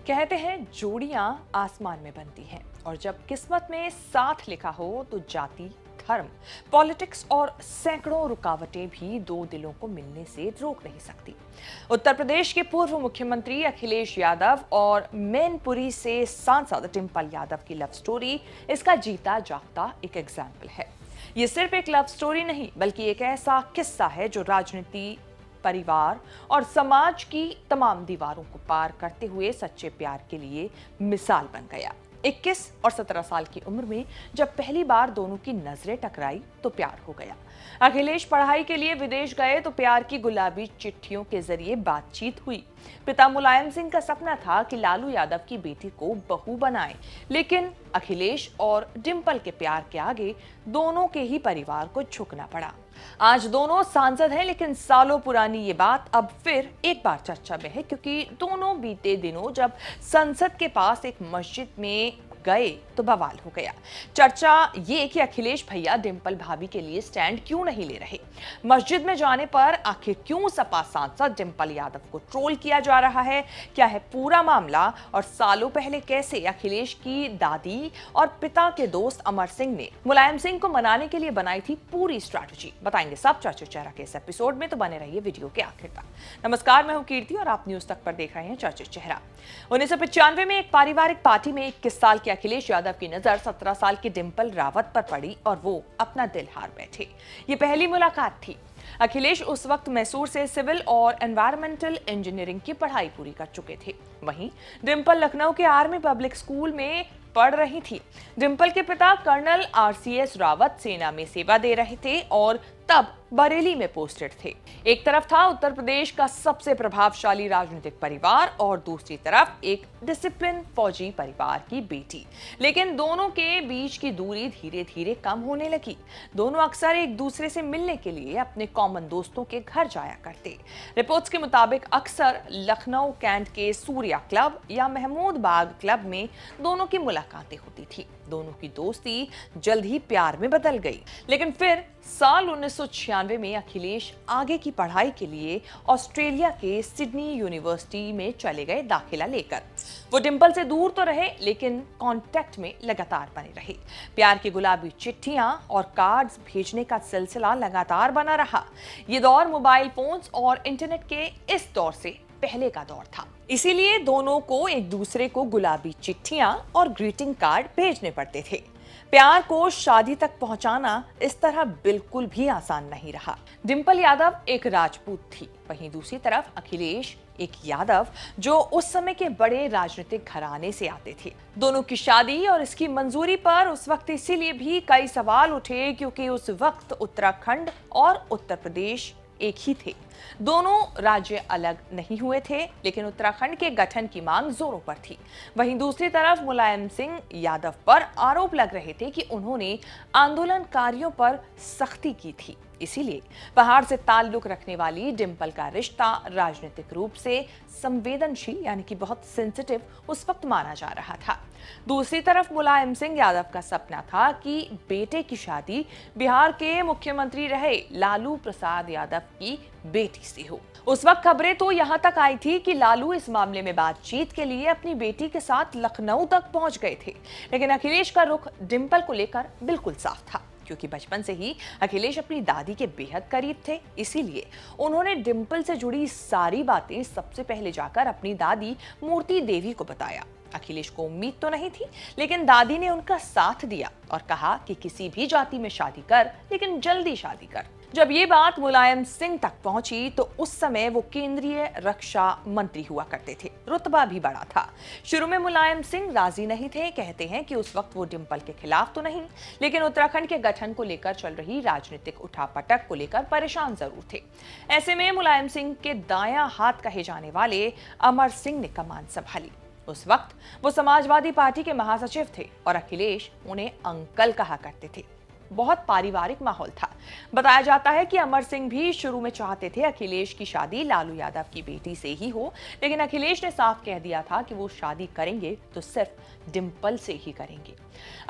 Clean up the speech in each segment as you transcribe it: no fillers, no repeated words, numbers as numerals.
कहते हैं जोड़ियां आसमान में बनती हैं और जब किस्मत में साथ लिखा हो तो जाति, धर्म, पॉलिटिक्स और सैकड़ों रुकावटें भी दो दिलों को मिलने से रोक नहीं सकती। उत्तर प्रदेश के पूर्व मुख्यमंत्री अखिलेश यादव और मैनपुरी से सांसद डिंपल यादव की लव स्टोरी इसका जीता जागता एक एग्जाम्पल है। ये सिर्फ एक लव स्टोरी नहीं बल्कि एक ऐसा किस्सा है जो राजनीति, परिवार और समाज की तमाम दीवारों को पार करते हुए सच्चे प्यार के लिए मिसाल बन गया। 21 और 17 साल की उम्र में जब पहली बार दोनों की नजरें टकराई तो प्यार हो गया। अखिलेश पढ़ाई के लिए विदेश गए तो प्यार की गुलाबी चिट्ठियों के जरिए बातचीत हुई। पिता मुलायम सिंह का सपना था कि लालू यादव की बेटी को बहू बनाएं, लेकिन अखिलेश और डिंपल के प्यार के आगे दोनों के ही परिवार को झुकना पड़ा। आज दोनों सांसद हैं, लेकिन सालों पुरानी ये बात अब फिर एक बार चर्चा में है, क्योंकि दोनों बीते दिनों जब संसद के पास एक मस्जिद में गए तो बवाल हो गया। चर्चा ये कि अखिलेश भैया डिंपल भाभी के लिए स्टैंड क्यों नहीं ले रहे। मस्जिद में जाने पर आखिर क्यों सपा सांसद डिंपल यादव को ट्रोल किया जा रहा है, क्या है पूरा मामला, और सालों पहले कैसे अखिलेश की दादी और पिता के दोस्त अमर सिंह ने मुलायम सिंह को मनाने के लिए बनाई थी पूरी स्ट्रैटेजी, बताएंगे सब चर्चा चेहरा के इस एपिसोड में, तो बने रहिए वीडियो के आखिर तक। नमस्कार, मैं हूं कीर्ति और आप न्यूज तक पर देख रहे हैं चर्चा चेहरा। 1995 में एक पारिवारिक पार्टी में 21 साल के अखिलेश यादव की नजर 17 साल की डिंपल रावत पर पड़ी और वो अपना दिल हार बैठे। ये पहली मुलाकात थी। अखिलेश उस वक्त मैसूर से सिविल और एनवायरमेंटल इंजीनियरिंग की पढ़ाई पूरी कर चुके थे। वहीं डिंपल लखनऊ के आर्मी पब्लिक स्कूल में पढ़ रही थी। डिंपल के पिता कर्नल RCS रावत सेना में सेवा दे रहे थे और तब बरेली में पोस्टेड थे। एक तरफ था उत्तर प्रदेश का सबसे प्रभावशाली राजनीतिक परिवार और दूसरी तरफ एक डिसिप्लिन फौजी परिवार की बेटी। लेकिन दोनों के बीच की दूरी धीरे धीरे कम होने लगी। दोनों अक्सर एक दूसरे से मिलने के लिए अपने कॉमन दोस्तों के घर जाया करते। रिपोर्ट्स के मुताबिक अक्सर लखनऊ कैंट के सूर्या क्लब या महमूद बाग क्लब में दोनों की मुलाकातें होती थी। दोनों की दोस्ती जल्द ही प्यार में बदल गई। लेकिन फिर साल 1996 में अखिलेश आगे की पढ़ाई के लिए ऑस्ट्रेलिया के सिडनी यूनिवर्सिटी में चले गए दाखिला लेकर। वो डिंपल से दूर तो रहे, लेकिन कांटेक्ट में लगातार बने रहे। प्यार की गुलाबी चिट्ठियां और कार्ड्स भेजने का सिलसिला लगातार बना रहा। ये दौर मोबाइल फोन्स और इंटरनेट के इस दौर से पहले का दौर था, इसीलिए दोनों को एक दूसरे को गुलाबी चिट्ठियां और ग्रीटिंग कार्ड भेजने पड़ते थे। प्यार को शादी तक पहुंचाना इस तरह बिल्कुल भी आसान नहीं रहा। डिंपल यादव एक राजपूत थी, वहीं दूसरी तरफ अखिलेश एक यादव जो उस समय के बड़े राजनीतिक घराने से आते थे। दोनों की शादी और इसकी मंजूरी पर उस वक्त इसीलिए भी कई सवाल उठे, क्योंकि उस वक्त उत्तराखंड और उत्तर प्रदेश एक ही थे। दोनों राज्य अलग नहीं हुए थे, लेकिन उत्तराखंड के गठन की मांग जोरों पर थी। वहीं दूसरी तरफ मुलायम सिंह यादव पर आरोप लग रहे थे कि उन्होंने आंदोलनकारियों पर सख्ती की थी। इसीलिए पहाड़ से ताल्लुक रखने वाली डिंपल का रिश्ता राजनीतिक रूप से संवेदनशील यानी कि बहुत सेंसिटिव उस वक्त माना जा रहा था। दूसरी तरफ मुलायम सिंह यादव का सपना था कि बेटे की शादी बिहार के मुख्यमंत्री रहे लालू प्रसाद यादव की बेटी से हो। उस वक्त खबरें तो यहां तक आई थी कि लालू इस मामले में बातचीत के लिए अपनी बेटी के साथ लखनऊ तक पहुंच गए थे। लेकिन अखिलेश का रुख डिंपल को लेकर बिल्कुल साफ था, क्योंकि बचपन से ही अखिलेश अपनी दादी के बेहद करीब थे। इसीलिए उन्होंने डिंपल से जुड़ी सारी बातें सबसे पहले जाकर अपनी दादी मूर्ति देवी को बताया। अखिलेश को उम्मीद तो नहीं थी, लेकिन दादी ने उनका साथ दिया और कहा कि किसी भी जाति में शादी कर, लेकिन जल्दी शादी कर। जब ये बात मुलायम सिंह तक पहुंची तो उस समय वो केंद्रीय रक्षा मंत्री हुआ करते थे, रुतबा भी बड़ा था। शुरू में मुलायम सिंह राजी नहीं थे। कहते हैं कि उस वक्त वो डिंपल के खिलाफ तो नहीं, लेकिन उत्तराखंड के गठन को लेकर चल रही राजनीतिक उठापटक को लेकर परेशान जरूर थे। ऐसे में मुलायम सिंह के दायां हाथ कहे जाने वाले अमर सिंह ने कमान संभाली। उस वक्त वो समाजवादी पार्टी के महासचिव थे और अखिलेश उन्हें अंकल कहा करते थे। बहुत पारिवारिक माहौल था। बताया जाता है कि अमर सिंह भी शुरू में चाहते थे अखिलेश की शादी लालू यादव की बेटी से ही हो, लेकिन अखिलेश ने साफ कह दिया था कि वो शादी करेंगे तो सिर्फ डिंपल से ही करेंगे।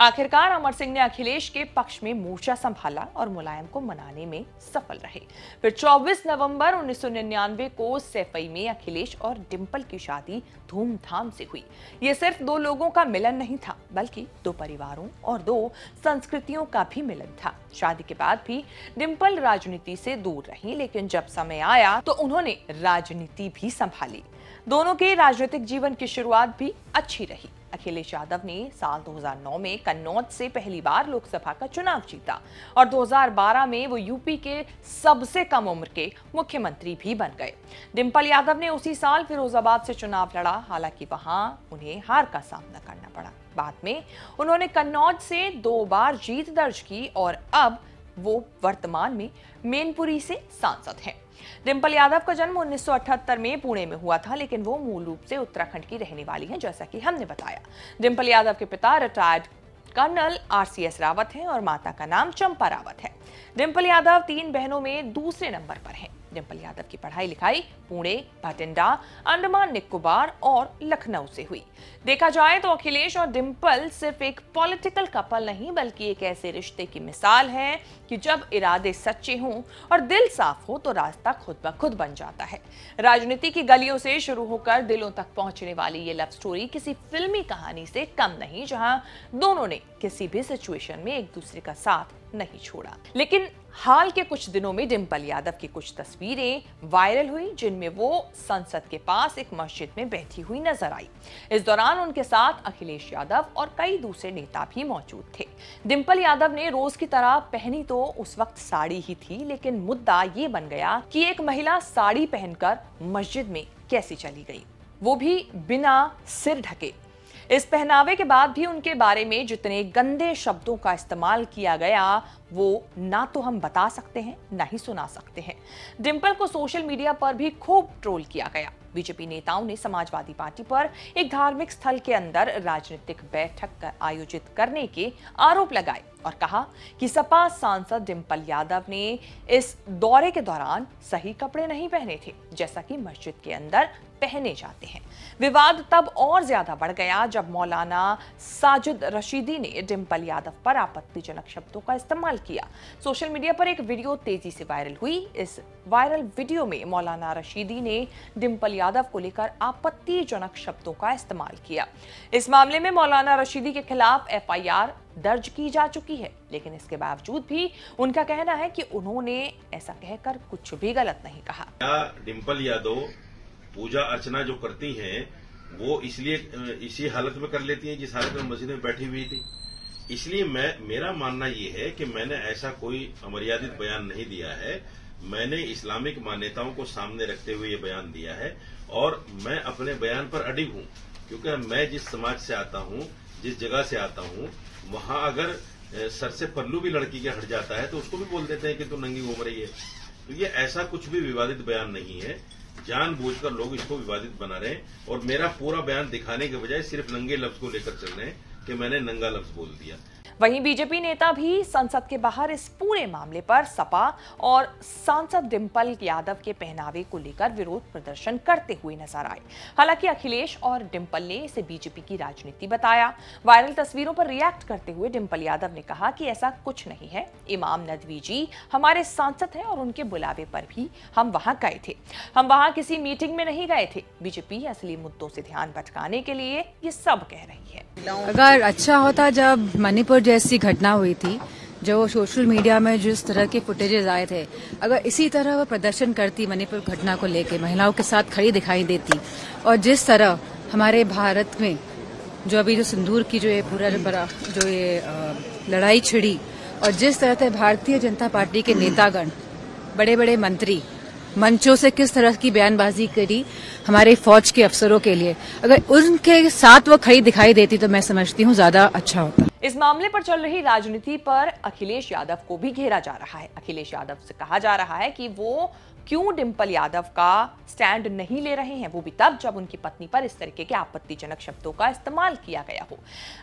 आखिरकार अमर सिंह ने अखिलेश के पक्ष में मोर्चा संभाला और मुलायम को मनाने में सफल रहे। फिर 24 नवंबर 1999 को सैफई में अखिलेश और डिंपल की शादी धूमधाम से हुई। ये सिर्फ दो लोगों का मिलन नहीं था, बल्कि दो परिवारों और दो संस्कृतियों का भी मिलन था। शादी के बाद भी डिंपल राजनीति से दूर रही, लेकिन जब समय आया तो उन्होंने राजनीति भी संभाली। दोनों के राजनीतिक जीवन की शुरुआत भी अच्छी रही। अखिलेश यादव ने साल 2009 में कन्नौज से पहली बार लोकसभा का चुनाव जीता और 2012 में वो यूपी के सबसे कम उम्र के मुख्यमंत्री भी बन गए। डिंपल यादव ने उसी साल फिरोजाबाद से चुनाव लड़ा, हालांकि वहां उन्हें हार का सामना करना पड़ा। बाद में उन्होंने कन्नौज से 2 बार जीत दर्ज की और अब वो वर्तमान में मैनपुरी से सांसद हैं। डिंपल यादव का जन्म 1978 में पुणे में हुआ था, लेकिन वो मूल रूप से उत्तराखंड की रहने वाली हैं, जैसा कि हमने बताया। डिंपल यादव के पिता रिटायर्ड कर्नल RCS रावत हैं और माता का नाम चंपा रावत है। डिंपल यादव 3 बहनों में दूसरे नंबर पर हैं। डिंपल यादव की पढ़ाई लिखाई पुणे, भटिंडा, अंडमान निकोबार और लखनऊ से हुई। देखा जाए तो अखिलेश और डिंपल सिर्फ एक पॉलिटिकल कपल नहीं, बल्कि एक ऐसे रिश्ते की मिसाल है कि जब इरादे सच्चे हों और दिल साफ हो तो रास्ता खुद ब खुद बन जाता है। राजनीति की गलियों से शुरू होकर दिलों तक पहुंचने वाली ये लव स्टोरी किसी फिल्मी कहानी से कम नहीं, जहां दोनों ने किसी भी सिचुएशन में एक दूसरे का साथ नहीं छोड़ा। लेकिन हाल के कुछ दिनों में डिंपल यादव की कुछ तस्वीरें वायरल हुई, जिनमें वो संसद के पास एक मस्जिद में बैठी हुई नजर आई। इस दौरान उनके साथ अखिलेश यादव और कई दूसरे नेता भी मौजूद थे। डिंपल यादव ने रोज की तरह पहनी तो उस वक्त साड़ी ही थी, लेकिन मुद्दा ये बन गया कि एक महिला साड़ी पहनकर मस्जिद में कैसे चली गई, वो भी बिना सिर ढके। इस पहनावे के बाद भी उनके बारे में जितने गंदे शब्दों का इस्तेमाल किया गया, वो ना तो हम बता सकते हैं ना ही सुना सकते हैं। डिंपल को सोशल मीडिया पर भी खूब ट्रोल किया गया। बीजेपी नेताओं ने समाजवादी पार्टी पर एक धार्मिक स्थल के अंदर राजनीतिक बैठक आयोजित करने के आरोप लगाए और कहा कि सपा सांसद डिंपल यादव ने इस दौरे के दौरान सही कपड़े नहीं पहने थे, जैसा कि मस्जिद के अंदर पहने जाते हैं। विवाद तब और ज्यादा बढ़ गया जब मौलाना साजिद रशीदी ने डिंपल यादव पर आपत्तिजनक शब्दों का इस्तेमाल किया। सोशल मीडिया पर एक वीडियो तेजी से वायरल हुई। इस वायरल वीडियो में मौलाना रशीदी ने डिंपल यादव को लेकर आपत्तिजनक शब्दों का इस्तेमाल किया। इस मामले में मौलाना रशीदी के खिलाफ FIR दर्ज की जा चुकी है, लेकिन इसके बावजूद भी उनका कहना है कि उन्होंने ऐसा कहकर कुछ भी गलत नहीं कहा। डिंपल यादव पूजा अर्चना जो करती हैं वो इसलिए इसी हालत में कर लेती हैं जिस हालत में मस्जिद में बैठी हुई थी। इसलिए मेरा मानना ये है कि मैंने ऐसा कोई अमर्यादित बयान नहीं दिया है। मैंने इस्लामिक मान्यताओं को सामने रखते हुए ये बयान दिया है और मैं अपने बयान पर अडिग हूं, क्योंकि मैं जिस समाज से आता हूं, जिस जगह से आता हूं, वहां अगर सर से पल्लू भी लड़की के हट जाता है तो उसको भी बोल देते हैं कि तू नंगी घूम रही है। तो ये ऐसा कुछ भी विवादित बयान नहीं है। जानबूझकर लोग इसको विवादित बना रहे हैं और मेरा पूरा बयान दिखाने के बजाय सिर्फ नंगे लफ्ज को लेकर चल रहे हैं कि मैंने नंगा लफ्ज बोल दिया। वहीं बीजेपी नेता भी संसद के बाहर इस पूरे मामले पर सपा और सांसद डिंपल यादव के पहनावे को लेकर विरोध प्रदर्शन करते हुए नजर आए। हालांकि अखिलेश और डिंपल ने इसे बीजेपी की राजनीति बताया। वायरल तस्वीरों पर रिएक्ट करते हुए डिंपल यादव ने कहा कि ऐसा कुछ नहीं है। इमाम नदवी जी हमारे सांसद हैं और उनके बुलावे पर भी हम वहां गए थे। हम वहां किसी मीटिंग में नहीं गए थे। बीजेपी असली मुद्दों से ध्यान भटकाने के लिए ये सब कह रही है। अगर अच्छा होता जब मणिपुर जैसी घटना हुई थी, जो सोशल मीडिया में जिस तरह के फुटेजेस आए थे, अगर इसी तरह वो प्रदर्शन करती मणिपुर घटना को लेके, महिलाओं के साथ खड़ी दिखाई देती, और जिस तरह हमारे भारत में जो अभी जो सिंदूर की जो ये पूरा जो ये लड़ाई छिड़ी, और जिस तरह से भारतीय जनता पार्टी के नेतागण, बड़े बड़े मंत्री मंचों से किस तरह की बयानबाजी करी हमारे फौज के अफसरों के लिए, अगर उनके साथ वो खड़ी दिखाई देती तो मैं समझती हूँ ज्यादा अच्छा होता। इस मामले पर चल रही राजनीति पर अखिलेश यादव को भी घेरा जा रहा है। अखिलेश यादव से कहा जा रहा है कि वो क्यों डिंपल यादव का स्टैंड नहीं ले रहे हैं, वो भी तब जब उनकी पत्नी पर इस तरीके के आपत्तिजनक शब्दों का इस्तेमाल किया गया हो।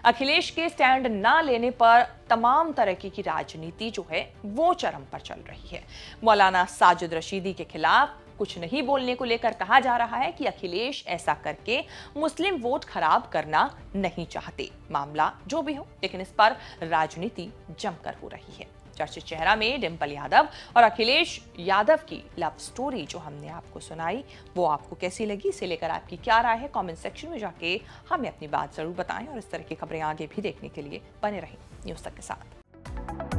अखिलेश के स्टैंड ना लेने पर तमाम तरह की राजनीति जो है वो चरम पर चल रही है। मौलाना साजिद रशीदी के खिलाफ कुछ नहीं बोलने को लेकर कहा जा रहा है कि अखिलेश ऐसा करके मुस्लिम वोट खराब करना नहीं चाहते। मामला जो भी हो, लेकिन इस पर राजनीति जमकर हो रही है। चर्चित चेहरा में डिंपल यादव और अखिलेश यादव की लव स्टोरी जो हमने आपको सुनाई, वो आपको कैसी लगी, इसे लेकर आपकी क्या राय है, कमेंट सेक्शन में जाके हमें अपनी बात जरूर बताएं। और इस तरह की खबरें आगे भी देखने के लिए बने रहें न्यूज़ तक के साथ।